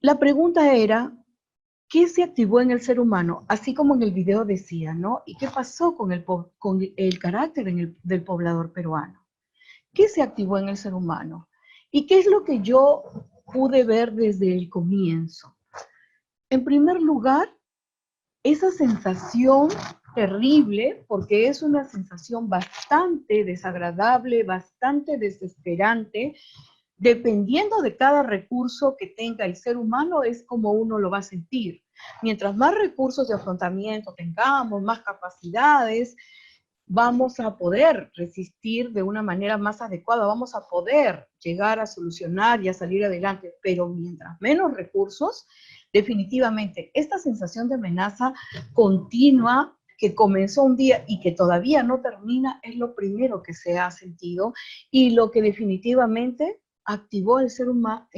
La pregunta era, ¿qué se activó en el ser humano? Así como en el video decía, ¿no? ¿Y qué pasó con el carácter del poblador peruano? ¿Qué se activó en el ser humano? ¿Y qué es lo que yo pude ver desde el comienzo? En primer lugar, esa sensación terrible, porque es una sensación bastante desagradable, bastante desesperante, dependiendo de cada recurso que tenga el ser humano, es como uno lo va a sentir. Mientras más recursos de afrontamiento tengamos, más capacidades, vamos a poder resistir de una manera más adecuada, vamos a poder llegar a solucionar y a salir adelante, pero mientras menos recursos, definitivamente esta sensación de amenaza continua que comenzó un día y que todavía no termina es lo primero que se ha sentido y lo que definitivamente activó en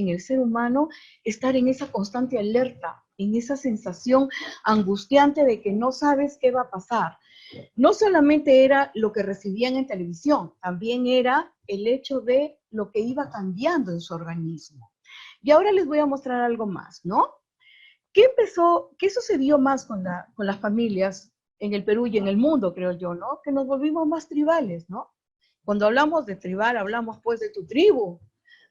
el ser humano estar en esa constante alerta, en esa sensación angustiante de que no sabes qué va a pasar. No solamente era lo que recibían en televisión, también era el hecho de lo que iba cambiando en su organismo. Y ahora les voy a mostrar algo más, ¿no? ¿Qué sucedió más con las familias en el Perú y en el mundo, creo yo, ¿no? Que nos volvimos más tribales, ¿no? Cuando hablamos de tribal, hablamos pues de tu tribu.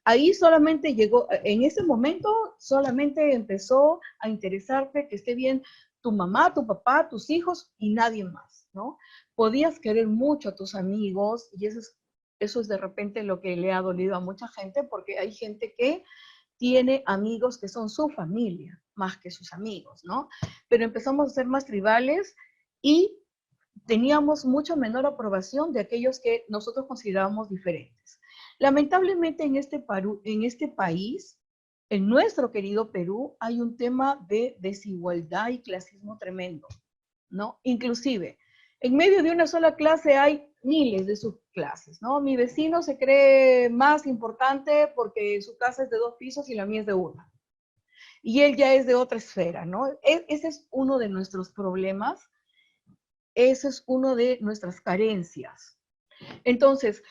Ahí solamente llegó, en ese momento solamente empezó a interesarte que esté bien tu mamá, tu papá, tus hijos y nadie más, ¿no? Podías querer mucho a tus amigos y eso es de repente lo que le ha dolido a mucha gente porque hay gente que tiene amigos que son su familia, más que sus amigos, ¿no? Pero empezamos a ser más tribales y teníamos mucha menor aprobación de aquellos que nosotros considerábamos diferentes. Lamentablemente en este país, en nuestro querido Perú, hay un tema de desigualdad y clasismo tremendo, ¿no? Inclusive, en medio de una sola clase hay miles de subclases, ¿no? Mi vecino se cree más importante porque su casa es de 2 pisos y la mía es de una. Y él ya es de otra esfera, ¿no? Ese es uno de nuestros problemas, ese es uno de nuestras carencias. Entonces,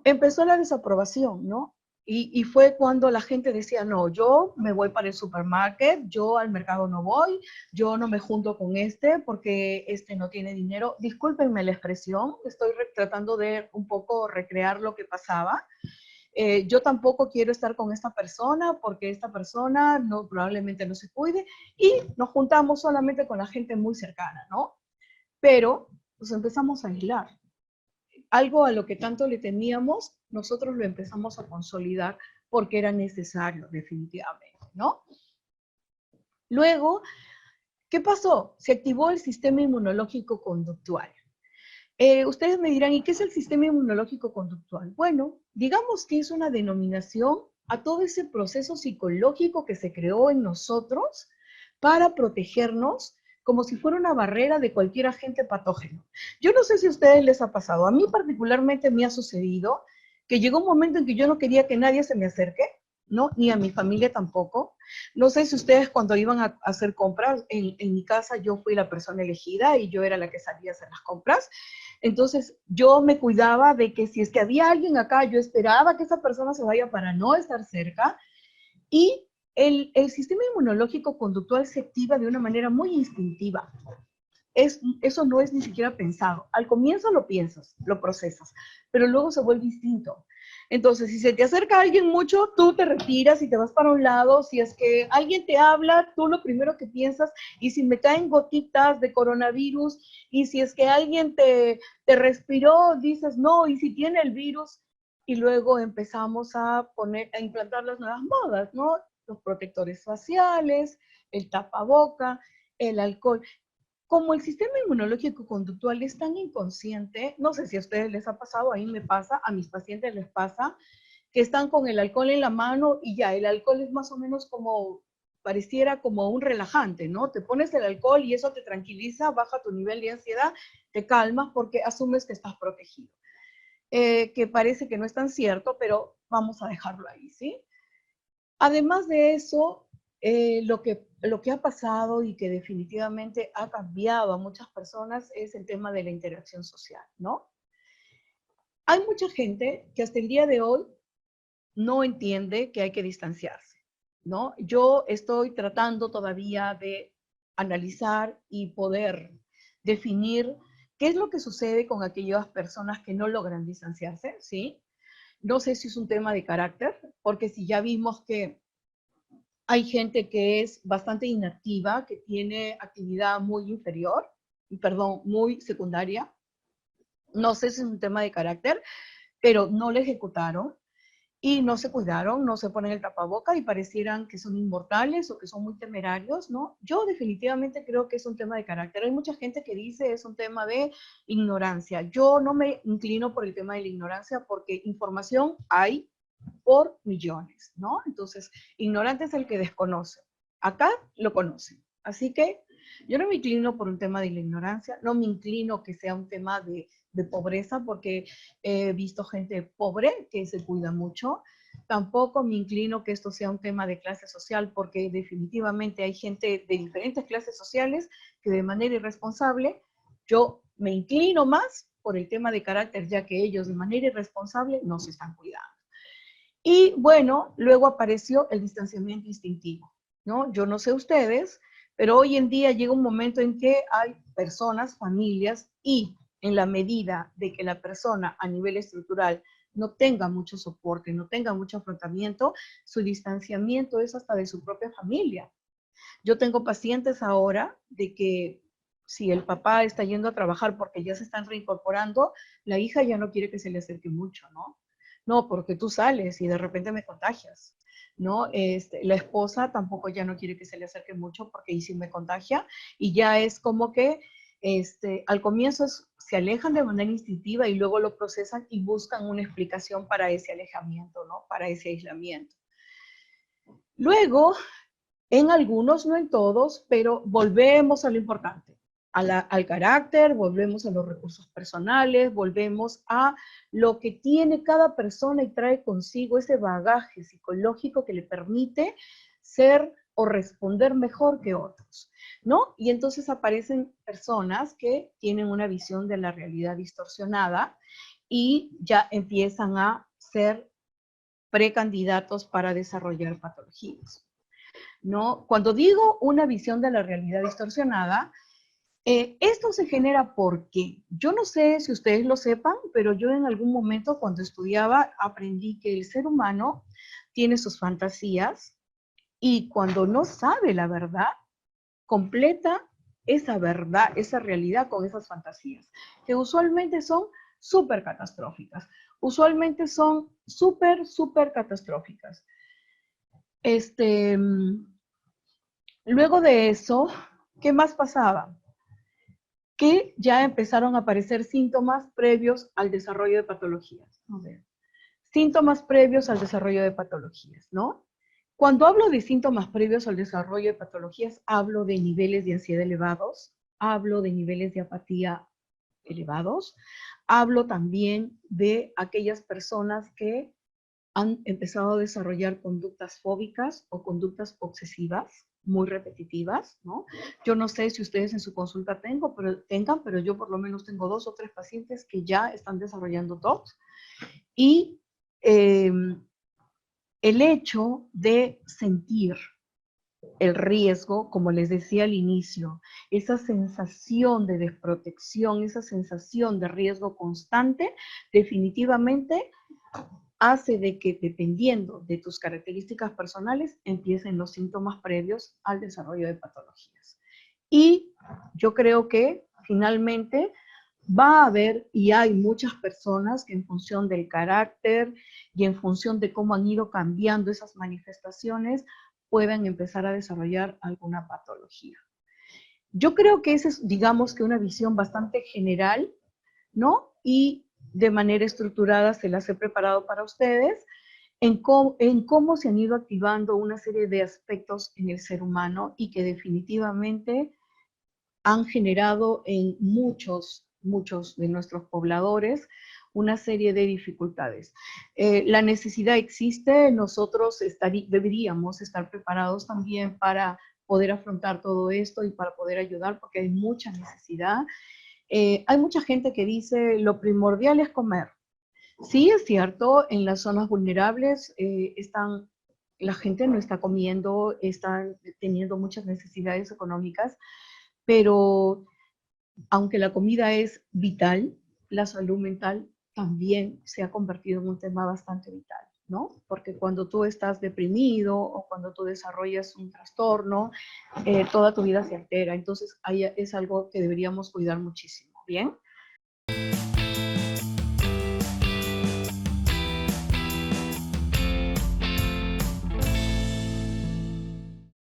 empezó la desaprobación, ¿no? Y fue cuando la gente decía, no, yo me voy para el supermarket, yo al mercado no voy, yo no me junto con este porque este no tiene dinero. Discúlpenme la expresión, estoy tratando de un poco recrear lo que pasaba. Yo tampoco quiero estar con esta persona porque esta persona no, probablemente no se cuide y nos juntamos solamente con la gente muy cercana, ¿no? Pero nos empezamos a aislar. Algo a lo que tanto le temíamos, nosotros lo empezamos a consolidar porque era necesario, definitivamente, ¿no? Luego, ¿qué pasó? Se activó el sistema inmunológico conductual. Ustedes me dirán, ¿y qué es el sistema inmunológico conductual? Bueno, digamos que es una denominación a todo ese proceso psicológico que se creó en nosotros para protegernos como si fuera una barrera de cualquier agente patógeno. Yo no sé si a ustedes les ha pasado, a mí particularmente me ha sucedido que llegó un momento en que yo no quería que nadie se me acerque, ¿no? Ni a mi familia tampoco. No sé si ustedes cuando iban a hacer compras, en mi casa yo fui la persona elegida y yo era la que salía a hacer las compras. Entonces yo me cuidaba de que si es que había alguien acá, yo esperaba que esa persona se vaya para no estar cerca y el sistema inmunológico conductual se activa de una manera muy instintiva. Eso no es ni siquiera pensado. Al comienzo lo piensas, lo procesas, pero luego se vuelve instinto. Entonces, si se te acerca alguien mucho, tú te retiras y te vas para un lado. Si es que alguien te habla, tú lo primero que piensas, y si me caen gotitas de coronavirus, y si es que alguien te respiró, dices no, y si tiene el virus, y luego empezamos a implantar las nuevas modas, ¿no? Los protectores faciales, el tapaboca, el alcohol. Como el sistema inmunológico conductual es tan inconsciente, no sé si a ustedes les ha pasado, a mí me pasa, a mis pacientes les pasa, que están con el alcohol en la mano y ya, el alcohol es más o menos como, pareciera como un relajante, ¿no? Te pones el alcohol y eso te tranquiliza, baja tu nivel de ansiedad, te calmas porque asumes que estás protegido. Que parece que no es tan cierto, pero vamos a dejarlo ahí, ¿sí? Además de eso, lo que ha pasado y que definitivamente ha cambiado a muchas personas es el tema de la interacción social, ¿no? Hay mucha gente que hasta el día de hoy no entiende que hay que distanciarse. ¿no? Yo estoy tratando todavía de analizar y poder definir qué es lo que sucede con aquellas personas que no logran distanciarse, ¿sí? No sé si es un tema de carácter, porque si ya vimos que hay gente que es bastante inactiva, que tiene actividad muy inferior, perdón, muy secundaria, no sé si es un tema de carácter, pero no le ejecutaron y no se cuidaron, no se ponen el tapaboca y parecieran que son inmortales o que son muy temerarios, ¿no? Yo definitivamente creo que es un tema de carácter. Hay mucha gente que dice es un tema de ignorancia. Yo no me inclino por el tema de la ignorancia porque información hay por millones, ¿no? Entonces, ignorante es el que desconoce. Acá lo conocen. Así que yo no me inclino por un tema de la ignorancia, no me inclino que sea un tema de pobreza, porque he visto gente pobre que se cuida mucho. Tampoco me inclino que esto sea un tema de clase social, porque definitivamente hay gente de diferentes clases sociales que de manera irresponsable, yo me inclino más por el tema de carácter, ya que ellos de manera irresponsable no se están cuidando. Y bueno, luego apareció el distanciamiento instintivo, ¿no? Yo no sé ustedes, pero hoy en día llega un momento en que hay personas, familias, y en la medida de que la persona a nivel estructural no tenga mucho soporte, no tenga mucho afrontamiento, su distanciamiento es hasta de su propia familia. Yo tengo pacientes ahora de que si el papá está yendo a trabajar porque ya se están reincorporando, la hija ya no quiere que se le acerque mucho, ¿no? No, porque tú sales y de repente me contagias, ¿no? La esposa tampoco ya no quiere que se le acerque mucho porque y si me contagia, y ya es como que al comienzo se alejan de manera instintiva y luego lo procesan y buscan una explicación para ese alejamiento, ¿no? Para ese aislamiento. Luego, en algunos, no en todos, pero volvemos a lo importante, al carácter, volvemos a los recursos personales, volvemos a lo que tiene cada persona y trae consigo ese bagaje psicológico que le permite ser o responder mejor que otros, ¿no? Y entonces aparecen personas que tienen una visión de la realidad distorsionada y ya empiezan a ser precandidatos para desarrollar patologías, ¿no? Cuando digo una visión de la realidad distorsionada, esto se genera porque yo no sé si ustedes lo sepan, pero yo en algún momento cuando estudiaba aprendí que el ser humano tiene sus fantasías y cuando no sabe la verdad, completa esa verdad, esa realidad con esas fantasías, que usualmente son súper catastróficas, usualmente son súper catastróficas. Luego de eso, ¿qué más pasaba? Que ya empezaron a aparecer síntomas previos al desarrollo de patologías. A ver, síntomas previos al desarrollo de patologías, ¿no? Cuando hablo de síntomas previos al desarrollo de patologías, hablo de niveles de ansiedad elevados, hablo de niveles de apatía elevados, hablo también de aquellas personas que han empezado a desarrollar conductas fóbicas o conductas obsesivas muy repetitivas, ¿no? Yo no sé si ustedes en su consulta tengan, pero yo por lo menos tengo 2 o 3 pacientes que ya están desarrollando TOC. Y el hecho de sentir el riesgo, como les decía al inicio, esa sensación de desprotección, esa sensación de riesgo constante, definitivamente hace de que dependiendo de tus características personales empiecen los síntomas previos al desarrollo de patologías. Y yo creo que finalmente va a haber y hay muchas personas que en función del carácter y en función de cómo han ido cambiando esas manifestaciones pueden empezar a desarrollar alguna patología. Yo creo que esa es, digamos que una visión bastante general, ¿no? Y de manera estructurada se las he preparado para ustedes en cómo se han ido activando una serie de aspectos en el ser humano y que definitivamente han generado en muchos de nuestros pobladores una serie de dificultades. La necesidad existe, nosotros deberíamos estar preparados también para poder afrontar todo esto y para poder ayudar porque hay mucha necesidad. Hay mucha gente que dice lo primordial es comer. Sí, es cierto, en las zonas vulnerables están la gente no está comiendo, están teniendo muchas necesidades económicas, pero aunque la comida es vital, la salud mental también se ha convertido en un tema bastante vital, ¿no? Porque cuando tú estás deprimido o cuando tú desarrollas un trastorno, toda tu vida se altera. Entonces, ahí es algo que deberíamos cuidar muchísimo, ¿bien?